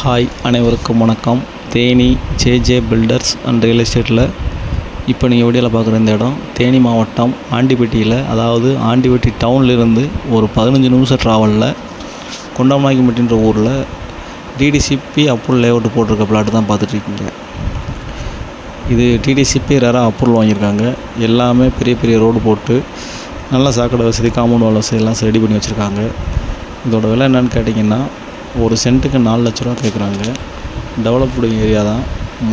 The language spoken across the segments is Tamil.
ஹாய், அனைவருக்கும் வணக்கம். Theni JJ filters and real எஸ்டேட்டில் இப்போ நீங்கள் வீடியோவில் பார்க்குற இந்த இடம் தேனி மாவட்டம் ஆண்டிப்பட்டியில், அதாவது ஆண்டிப்பட்டி டவுன்லேருந்து ஒரு 15 நிமிஷம் ட்ராவலில் கொண்டமநாயக்கம்பட்டின்ற ஊரில் டிடிசிபி அப்ரூவல் லேஅவுட் போட்டிருக்க பிளாட்டு தான் பார்த்துட்ருக்கீங்க. இது டிடிசிபி ரேராக அப்ரூவல் வாங்கியிருக்காங்க. எல்லாமே பெரிய பெரிய ரோடு போட்டு நல்ல சாக்கடை வசதி, காம்பவுண்ட் வால் வசதி எல்லாம் ரெடி பண்ணி வச்சுருக்காங்க. இதோட விலை என்னென்னு கேட்டிங்கன்னா, ஒரு சென்ட்டுக்கு 4 லட்ச ரூபா கேட்குறாங்க. டெவலப்டு ஏரியா தான்.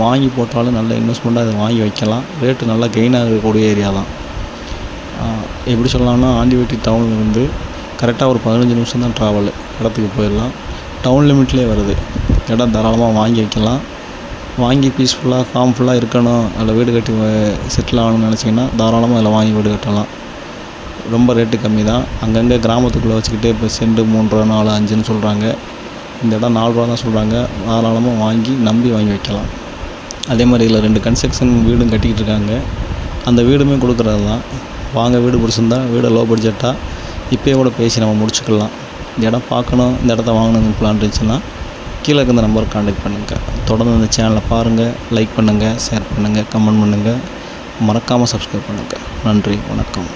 வாங்கி போட்டாலும் நல்ல இன்வெஸ்ட்மெண்ட்டாக அதை வாங்கி வைக்கலாம். ரேட்டு நல்லா கெயின் ஆகக்கூடிய ஏரியா தான். எப்படி சொல்லலாம்னா, ஆண்டிப்பட்டி டவுன்லேருந்து கரெக்டாக ஒரு 15 நிமிஷம் தான் ட்ராவல். இடத்துக்கு போயிடலாம். டவுன் லிமிட்லேயே வருது. இடம் தாராளமாக வாங்கி வைக்கலாம். வாங்கி பீஸ்ஃபுல்லாக காம்ஃபுல்லாக இருக்கணும், அதில் வீடு கட்டி செட்டில் ஆகணும்னு நினச்சிங்கன்னா தாராளமாக அதில் வாங்கி வீடு கட்டலாம். ரொம்ப ரேட்டு கம்மி தான். அங்கங்கே கிராமத்துக்குள்ளே வச்சுக்கிட்டு இப்போ சென்ட் 3 ரூபா 4, 5ன்னு சொல்கிறாங்க. இந்த இடம் 4 ரூபா தான் சொல்கிறாங்க. தாராளமாக வாங்கி நம்பி வாங்கி வைக்கலாம். அதே மாதிரி இதில் 2 கன்ஸ்ட்ரக்ஷன் வீடும் கட்டிக்கிட்டு இருக்காங்க. அந்த வீடுமே கொடுக்குறது தான். வாங்க, வீடு பிடிச்சிருந்தா வீடு லோ பட்ஜெட்டாக இப்போயே கூட பேசி நம்ம முடிச்சுக்கலாம். இந்த இடம் பார்க்கணும், இந்த இடத்த வாங்கணும்னு பிளான் இருந்துச்சுன்னா கீழே இருக்க இந்த நம்பருக்கு கான்டாக்ட் பண்ணுங்கள். தொடர்ந்து இந்த சேனலை பாருங்கள், லைக் பண்ணுங்கள், ஷேர் பண்ணுங்கள், கமெண்ட் பண்ணுங்கள், மறக்காமல் சப்ஸ்கிரைப் பண்ணுங்கள். நன்றி, வணக்கம்.